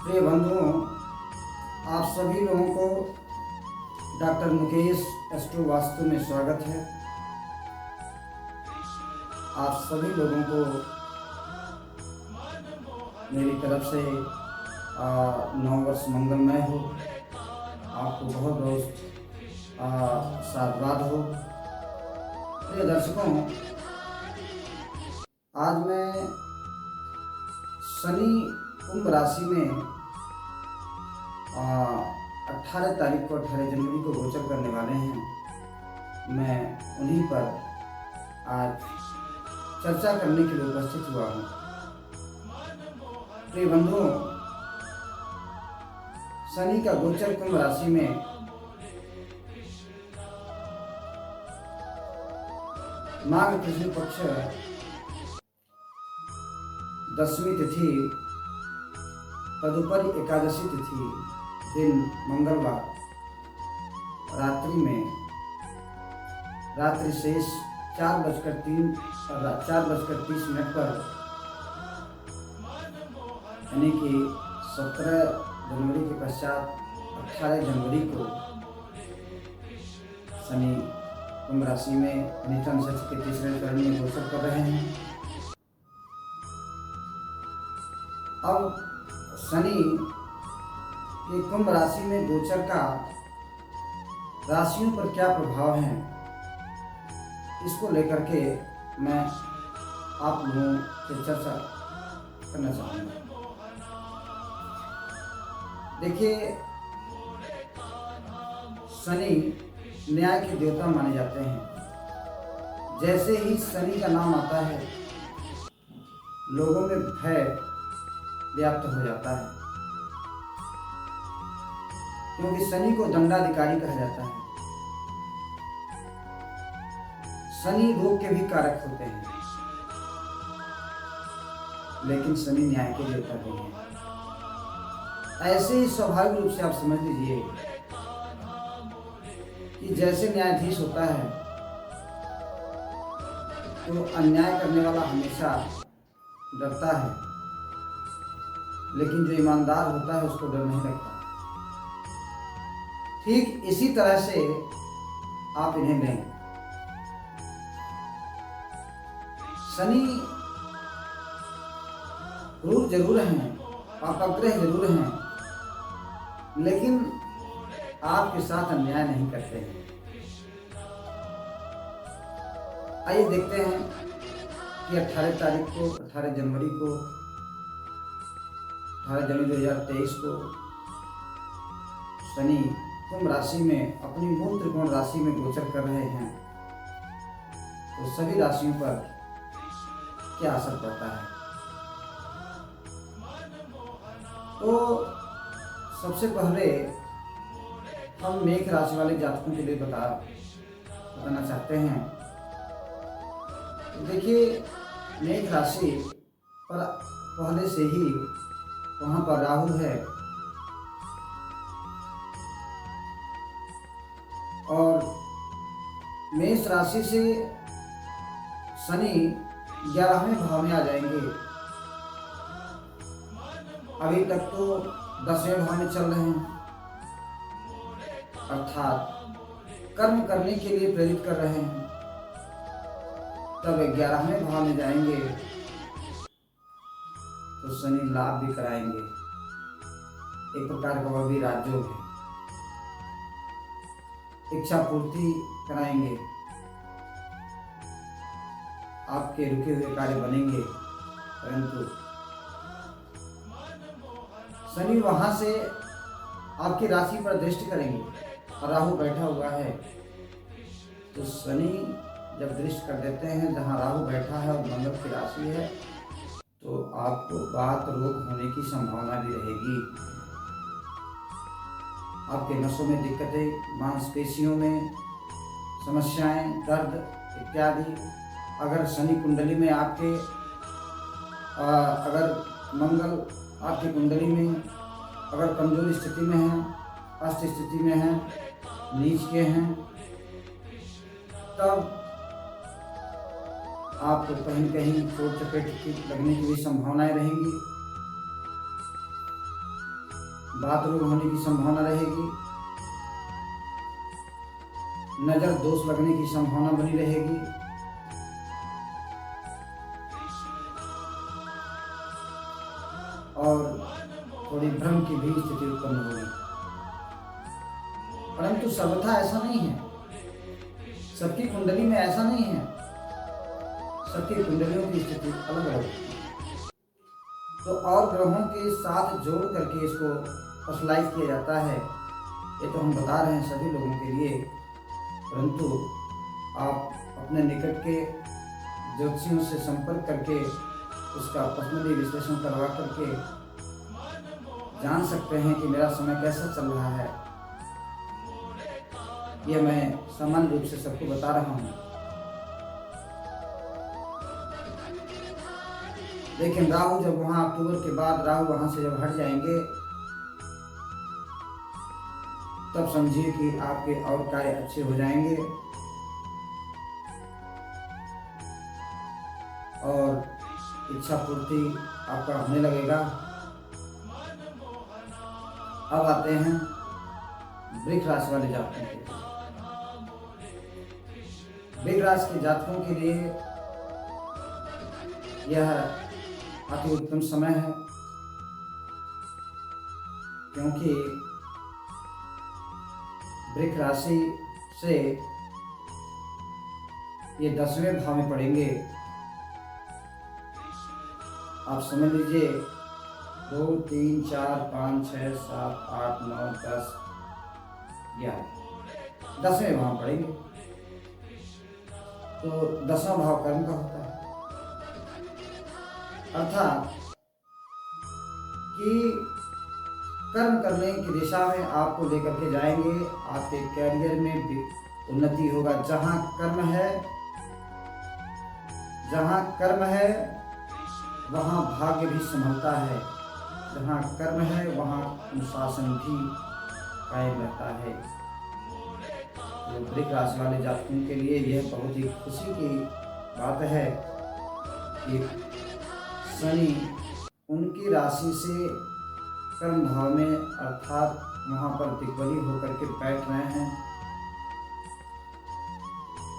प्रिय बंधुओं, आप सभी लोगों को डॉक्टर मुकेश एस्ट्रो वास्तु में स्वागत है। आप सभी लोगों को मेरी तरफ से नव वर्ष मंगलमय हो। आपको बहुत बहुत साधुवाद हो। प्रिय दर्शकों, आज मैं शनि कुंभ राशि में 18 तारीख को 18 जनवरी को गोचर करने वाले हैं। मैं उन्हीं पर आज चर्चा करने के लिए उपस्थित हुआ हूँ। प्रिय बंधुओं, शनि का गोचर कुंभ राशि में माघ कृष्ण पक्ष 10वीं तिथि तदुपरि एकादशी तिथि दिन मंगलवार रात्रि शेष 4:30 पर यानी कि 17 जनवरी के पश्चात 18 जनवरी को शनि कुंभ राशि में नित्य नक्षत्र के तीसरे चरण में गोचर कर रहे हैं। अब शनि के कुंभ राशि में गोचर का राशियों पर क्या प्रभाव है, इसको लेकर के मैं आप लोगों से चर्चा करना चाहूँगा। देखिए, शनि न्याय के देवता माने जाते हैं। जैसे ही शनि का नाम आता है, लोगों में भय व्याप्त हो जाता है, क्योंकि शनि को दंडाधिकारी कहा जाता है। शनि रोग के भी कारक होते हैं, लेकिन शनि न्याय के देवता नहीं है। ऐसे ही स्वाभाविक रूप से आप समझ लीजिए कि जैसे न्यायाधीश होता है तो अन्याय करने वाला हमेशा डरता है, लेकिन जो ईमानदार होता है उसको डर नहीं लगता। ठीक इसी तरह से आप इन्हें लें। शनि क्रूर जरूर हैं, अपग्रह जरूर हैं, लेकिन आपके साथ अन्याय नहीं करते हैं। आइए देखते हैं कि 18 जनवरी 2023 को शनि कुंभ राशि में अपनी मूल त्रिकोण राशि में गोचर कर रहे हैं, तो सभी राशियों पर क्या असर पड़ता है। तो सबसे पहले हम मेष राशि वाले जातकों के लिए बताना चाहते हैं। तो देखिए, मेष राशि पर पहले से ही वहाँ पर राहु है और मेष राशि से शनि 11वें भाव में आ जाएंगे। अभी तक तो 10वें भाव में चल रहे हैं, अर्थात कर्म करने के लिए प्रेरित कर रहे हैं। तब 11वें भाव में जाएंगे तो शनि लाभ भी कराएंगे। एक प्रकार का वह भी राजयोग है, इच्छा पूर्ति कराएंगे, आपके रुके हुए कार्य बनेंगे। परंतु शनि वहां से आपकी राशि पर दृष्टि करेंगे और राहु बैठा हुआ है, तो शनि जब दृष्टि कर देते हैं जहां राहु बैठा है और मंगल की राशि है, तो आपको बात रोग होने की संभावना भी रहेगी। आपके नसों में दिक्कतें, मांसपेशियों में समस्याएं, दर्द इत्यादि। अगर शनि कुंडली में आपके अगर मंगल आपकी कुंडली में अगर कमजोर स्थिति में है, अस्त स्थिति में है, नीच के हैं, तब आपको कहीं न कहीं चोट चपेट लगने की भी संभावनाएं रहेंगी। बात रोग होने की संभावना रहेगी, नजर दोष लगने की संभावना बनी रहेगी, और थोड़ी भ्रम की भी स्थिति उत्पन्न होगी। परंतु सर्वथा ऐसा नहीं है, सबकी कुंडली में ऐसा नहीं है, सबकी कुंडलियों की स्थिति अलग अलग है। तो और ग्रहों के साथ जोड़ करके इसको स्पेशलाइज किया जाता है, ये तो हम बता रहे हैं सभी लोगों के लिए। परंतु आप अपने निकट के ज्योतिषियों से संपर्क करके उसका पर्सनली विश्लेषण करवा करके जान सकते हैं कि मेरा समय कैसा चल रहा है। यह मैं सामान्य रूप से सबको बता रहा हूँ। लेकिन राहु जब वहाँ अक्टूबर के बाद राहु वहाँ से जब हट जाएंगे, तब समझिए कि आपके और कार्य अच्छे हो जाएंगे और इच्छा पूर्ति आपका होने लगेगा। अब आते हैं वृश्चिक राशि वाले जातकों के लिए। वृश्चिक राशि के जातकों के लिए यह अति उत्तम समय है, क्योंकि वृश्चिक राशि से ये 10वें भाव में पड़ेंगे। आप समझ लीजिए 2, 3, 4, 5, 6, 7, 8, 9, 10, 11, 10वें भाव पड़ेंगे। तो 10वां भाव कर्म का होता है, अर्थात कि कर्म करने की दिशा में आपको लेकर के जाएंगे। आपके कैरियर में भी उन्नति होगा। जहाँ कर्म है वहाँ भाग्य भी संभलता है, जहाँ कर्म है वहाँ अनुशासन भी कायम रहता है। तो वृश्चिक राशि वाले जातकों के लिए यह बहुत ही खुशी की बात है कि शनि उनकी राशि से कर्म भाव में अर्थात वहाँ पर दिग्बली होकर के बैठ रहे हैं।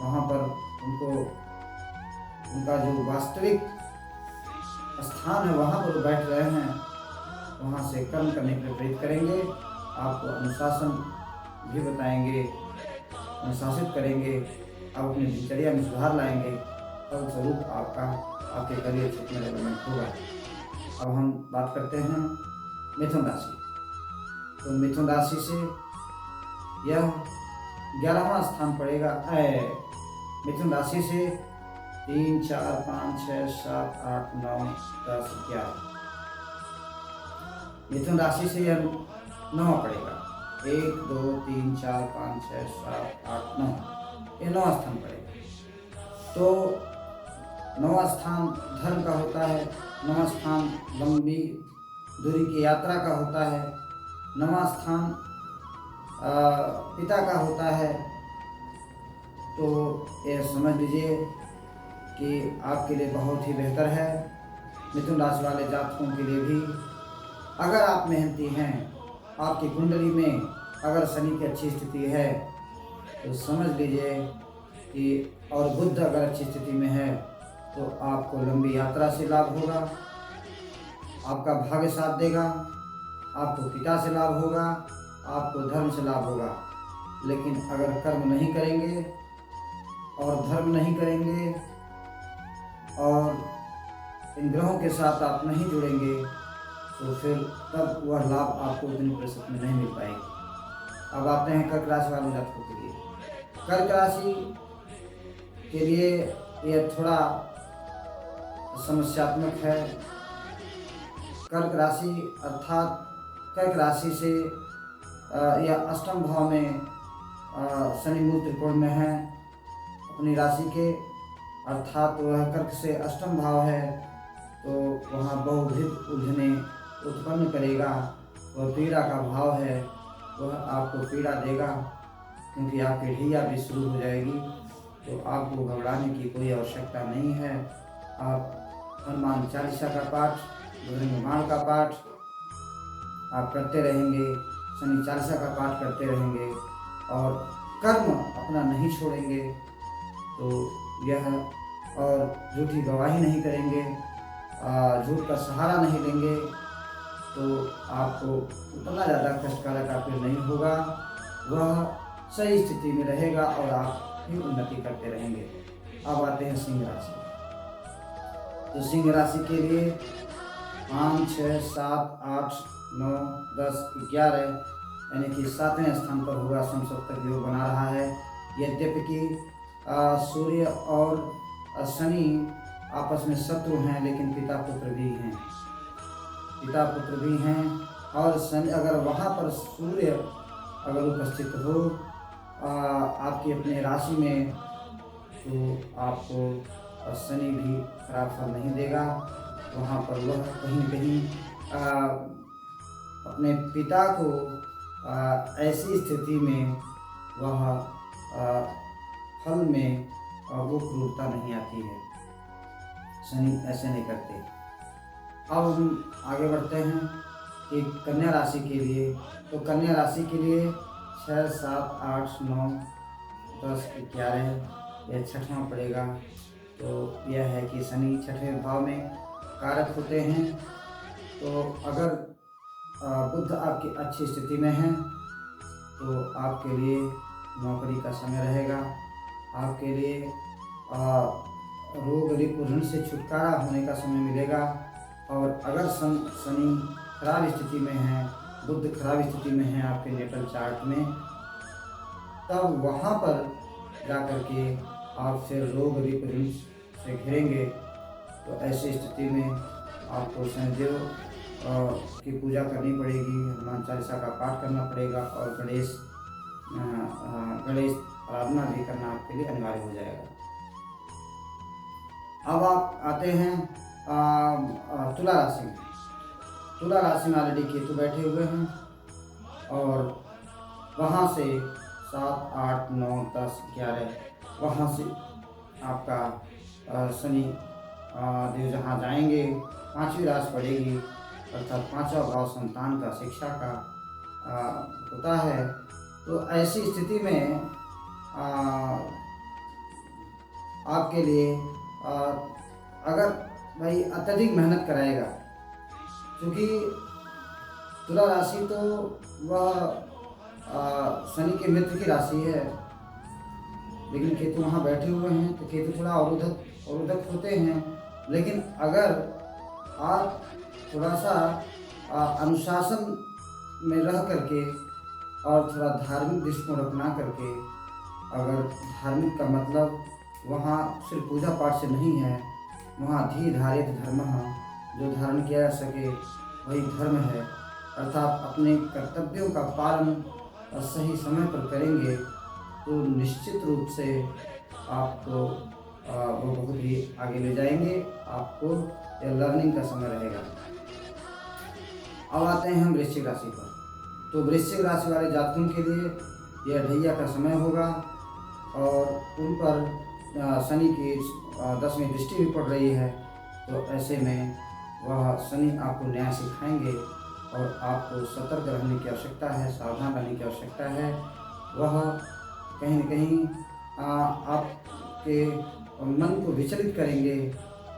वहाँ पर उनको उनका जो वास्तविक स्थान है वहाँ पर बैठ रहे हैं, वहाँ से कर्म करने के लिए प्रेरित करेंगे। आपको अनुशासन भी बताएंगे, अनुशासित करेंगे। आप अपनी दिनचर्या में सुधार लाएंगे, फलस्वरूप आपके करियर क्षेत्र में डेवलपमेंट होगा। अब हम बात करते हैं मिथुन राशि। तो मिथुन राशि से यह 11वां स्थान पड़ेगा। मिथुन राशि से 3, 4, 5, 6, 7, 8, 9, 10, 11। मिथुन राशि से यह 9वां पड़ेगा। 1, 2, 3, 4, 5, 6, 7, 8, 9, ये 9वां स्थान पड़ेगा। तो 9वां स्थान धर्म का होता है, 9वां स्थान लंबी दूरी की यात्रा का होता है, 9वां स्थान पिता का होता है। तो ये समझ लीजिए कि आपके लिए बहुत ही बेहतर है। मिथुन राशि वाले जातकों के लिए भी अगर आप मेहनती हैं, आपकी कुंडली में अगर शनि की अच्छी स्थिति है तो समझ लीजिए कि, और बुध अगर अच्छी स्थिति में है तो आपको लंबी यात्रा से लाभ होगा, आपका भाग्य साथ देगा, आपको पिता से लाभ होगा, आपको धर्म से लाभ होगा। लेकिन अगर कर्म नहीं करेंगे और धर्म नहीं करेंगे और इन ग्रहों के साथ आप नहीं जुड़ेंगे तो फिर तब वह लाभ आपको उतनी प्रतिशत में नहीं मिल पाएगी। अब आते हैं कर्क राशि वाले जातकों के लिए। कर्क राशि के लिए यह थोड़ा समस्यात्मक है। कर्क राशि अर्थात कर्क राशि से या अष्टम भाव में शनि मूल त्रिकोण में है अपनी राशि के, अर्थात वह कर्क से अष्टम भाव है तो वहाँ बहुविध उलझने उत्पन्न करेगा। वह पीड़ा का भाव है, वह आपको पीड़ा देगा क्योंकि आपकी ढैया भी शुरू हो जाएगी। तो आपको घबराने की कोई आवश्यकता नहीं है। आप हनुमान चालीसा का पाठ, बजरंग बाण का पाठ आप करते रहेंगे, शनि चालीसा का पाठ करते रहेंगे और कर्म अपना नहीं छोड़ेंगे तो यह, और झूठी गवाही नहीं करेंगे, झूठ का सहारा नहीं लेंगे तो आपको उतना ज़्यादा कष्टकारक आपके नहीं होगा, वह सही स्थिति में रहेगा और आप भी उन्नति करते रहेंगे। अब आते हैं सिंह राशि। तो सिंह राशि के लिए 5, 6, 7, 8, 9, 10, 11 यानी कि 7वें स्थान पर होगा समसप्तक योग बना रहा है। यद्यपि कि सूर्य और शनि आपस में शत्रु हैं, लेकिन पिता पुत्र भी हैं, पिता पुत्र भी हैं। और शनि अगर वहाँ पर सूर्य अगर उपस्थित हो आपकी अपने राशि में तो आपको शनि भी खराब फल नहीं देगा। वहाँ पर वह कहीं न कहीं अपने पिता को ऐसी स्थिति में वह फल में वो क्रूरता नहीं आती है, शनि ऐसे नहीं करते। अब हम आगे बढ़ते हैं कि कन्या राशि के लिए। तो कन्या राशि के लिए 6, 7, 8, 9, 10, 11 यह 6वां पड़ेगा। तो यह है कि शनि 6वें भाव में कारक होते हैं। तो अगर बुध आपकी अच्छी स्थिति में है तो आपके लिए नौकरी का समय रहेगा, आपके लिए रोग ऋण से छुटकारा होने का समय मिलेगा। और अगर शनि खराब स्थिति में है, बुध खराब स्थिति में है आपके नेटल चार्ट में, तब वहाँ पर जाकर के आप फिर रोग ऋण से घिरेंगे। तो ऐसी स्थिति में आपको शनिदेव की पूजा करनी पड़ेगी, हनुमान चालीसा का पाठ करना पड़ेगा और गणेश आराधना भी करना आपके लिए अनिवार्य हो जाएगा। अब आप आते हैं तुला राशि में। तुला राशि में ऑलरेडी केतु बैठे हुए हैं और वहाँ से 7, 8, 9, 10, 11 वहाँ से आपका शनि देव जहाँ जाएंगे 5वीं राशि पड़ेगी, अर्थात 5वां भाव संतान का, शिक्षा का होता है। तो ऐसी स्थिति में आपके लिए अगर भाई अत्यधिक मेहनत कराएगा, क्योंकि तुला राशि तो वह शनि के मित्र की राशि है, लेकिन केतु वहाँ बैठे हुए हैं तो केतु थोड़ा अवरोधक होते हैं। लेकिन अगर आप थोड़ा सा अनुशासन में रह करके और थोड़ा धार्मिक दृष्टिकोण अपना करके, अगर धार्मिक का मतलब वहाँ सिर्फ पूजा पाठ से नहीं है, वहाँ धी धारित धर्म जो धारण किया जा सके वही धर्म है, अर्थात अपने कर्तव्यों का पालन और सही समय पर करेंगे तो निश्चित रूप से आपको वो बहुत ही आगे ले जाएंगे। आपको यह लर्निंग का समय रहेगा। अब आते हैं हम वृश्चिक राशि पर। तो वृश्चिक राशि वाले जातकों के लिए यह ढैया का समय होगा और उन पर शनि की 10वीं दृष्टि भी पड़ रही है। तो ऐसे में वह शनि आपको न्याय सिखाएंगे और आपको सतर्क रहने की आवश्यकता है, सावधान रहने की आवश्यकता है। वह कहीं न कहीं आपके मन को विचलित करेंगे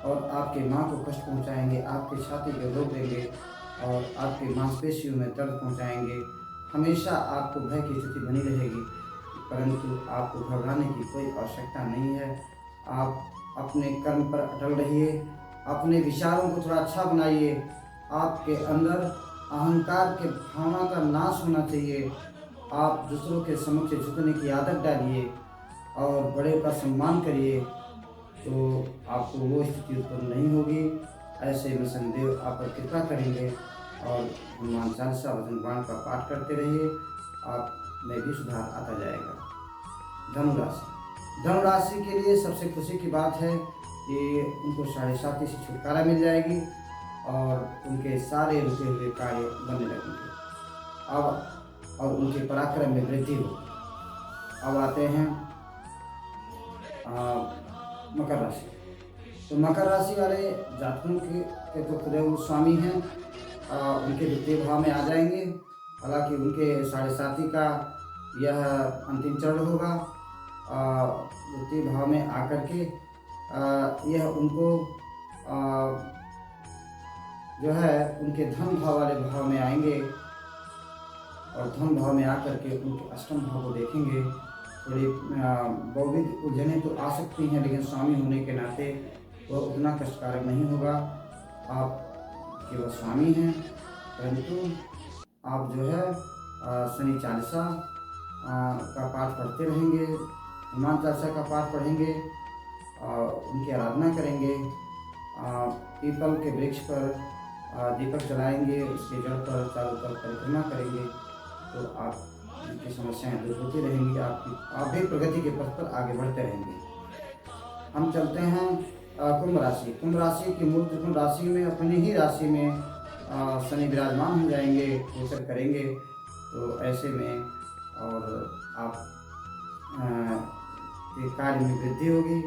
और आपके माँ को कष्ट पहुँचाएंगे, आपके छाती को रोक देंगे और आपके मांसपेशियों में दर्द पहुँचाएंगे। हमेशा आपको भय की स्थिति बनी रहेगी, परंतु आपको घबराने की कोई आवश्यकता नहीं है। आप अपने कर्म पर अटल रहिए, अपने विचारों को थोड़ा अच्छा बनाइए। आपके अंदर अहंकार के भावना का नाश होना चाहिए। आप दूसरों के समक्ष झुकने की आदत डालिए और बड़े का सम्मान करिए, तो आपको वो स्थिति उत्पन्न नहीं होगी। ऐसे में शनिदेव आप पर कृपा करेंगे और हनुमान चालीसा भजन बाण का पाठ करते रहिए, आप में भी सुधार आता जाएगा। धनु राशि के लिए सबसे खुशी की बात है कि उनको 7.5 से छुटकारा मिल जाएगी और उनके सारे रुके हुए कार्य बनने लगेंगे अब और उनके पराक्रम में वृद्धि हो। अब आते हैं मकर राशि। तो मकर राशि वाले जातकों के तो खुदे स्वामी हैं उनके द्वितीय भाव में आ जाएंगे। हालांकि उनके 7.5 का यह अंतिम चरण होगा। द्वितीय भाव में आकर के यह उनको जो है उनके धन भाव वाले भाव में आएंगे और धन भाव में आकर के उनके अष्टम भाव को देखेंगे। थोड़ी भौतिक उलझनें तो आ सकती हैं, लेकिन स्वामी होने के नाते वह उतना कष्टकारक नहीं होगा। आप केवल स्वामी हैं, परंतु आप जो है शनि चालीसा का पाठ पढ़ते रहेंगे, हनुमान चालीसा का पाठ पढ़ेंगे, उनकी आराधना करेंगे, पीपल के वृक्ष पर दीपक जलाएंगे, उसके जड़ पर चारों तरफ परिक्रमा करेंगे, तो आपकी समस्याएं दूर होती रहेंगी। आप भी प्रगति के पथ पर आगे बढ़ते रहेंगे। हम चलते हैं कुंभ राशि। कुंभ राशि की मूल त्रिकोण राशि में, अपनी ही राशि में शनि विराजमान हो जाएंगे, गोचर करेंगे। तो ऐसे में और आप के कार्य में वृद्धि होगी,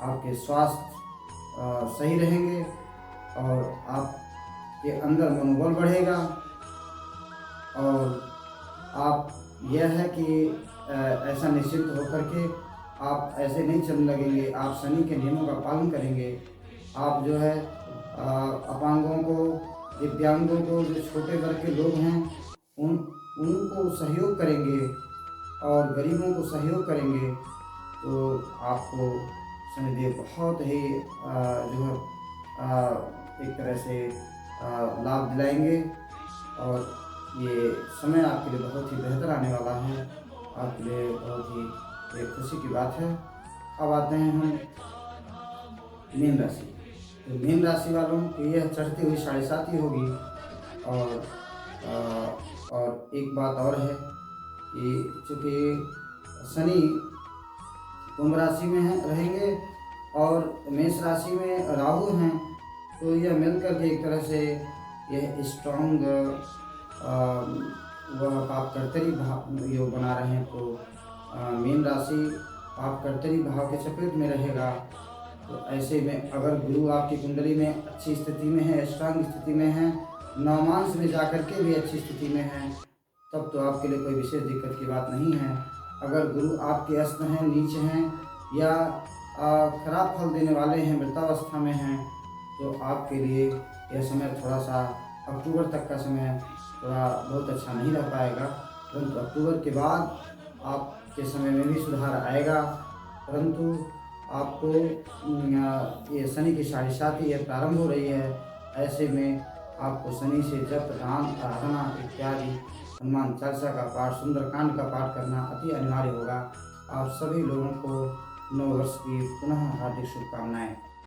आपके स्वास्थ्य सही रहेंगे और आपके अंदर मनोबल बढ़ेगा। और आप यह है कि ऐसा निश्चिंत होकर के आप ऐसे नहीं चलने लगेंगे, आप शनि के नियमों का पालन करेंगे। आप जो है अपांगों को, दिव्यांगों को, जो छोटे वर्ग के लोग हैं उनको सहयोग करेंगे और गरीबों को सहयोग करेंगे। तो आपको शनिदेव बहुत ही जो है एक तरह से लाभ दिलाएंगे और ये समय आपके लिए बहुत ही बेहतर आने वाला है, आपके लिए बहुत ही एक खुशी की बात है। अब आते हैं हम मीन राशि। तो मीन राशि वालों की यह चढ़ती हुई 7.5 होगी। और एक बात और है कि चूँकि शनि कुंभ राशि में रहेंगे और मेष राशि में राहु हैं, तो यह मिलकर के एक तरह से यह स्ट्रॉन्ग वह पाप कर्तरी भाव योग बना रहे हैं। तो मीन राशि पाप कर्तरी भाव के चपेट में रहेगा। तो ऐसे में अगर गुरु आपकी कुंडली में अच्छी स्थिति में है, स्ट्रांग स्थिति में है, नवमांश में जाकर के भी अच्छी स्थिति में है, तब तो आपके लिए कोई विशेष दिक्कत की बात नहीं है। अगर गुरु आपके अस्त हैं, नीच हैं या खराब फल देने वाले हैं, मृतावस्था में हैं, तो आपके लिए यह समय थोड़ा सा अक्टूबर तक का समय थोड़ा बहुत अच्छा नहीं रह पाएगा। परंतु अक्टूबर के बाद आपके समय में भी सुधार आएगा। परंतु आपको ये शनि की 7.5 यह प्रारंभ हो रही है। ऐसे में आपको शनि से जप, दान, आराधना इत्यादि, हनुमान चालीसा का पाठ, सुंदरकांड का पाठ करना अति अनिवार्य होगा। आप सभी लोगों को नव वर्ष की पुनः हार्दिक शुभकामनाएं।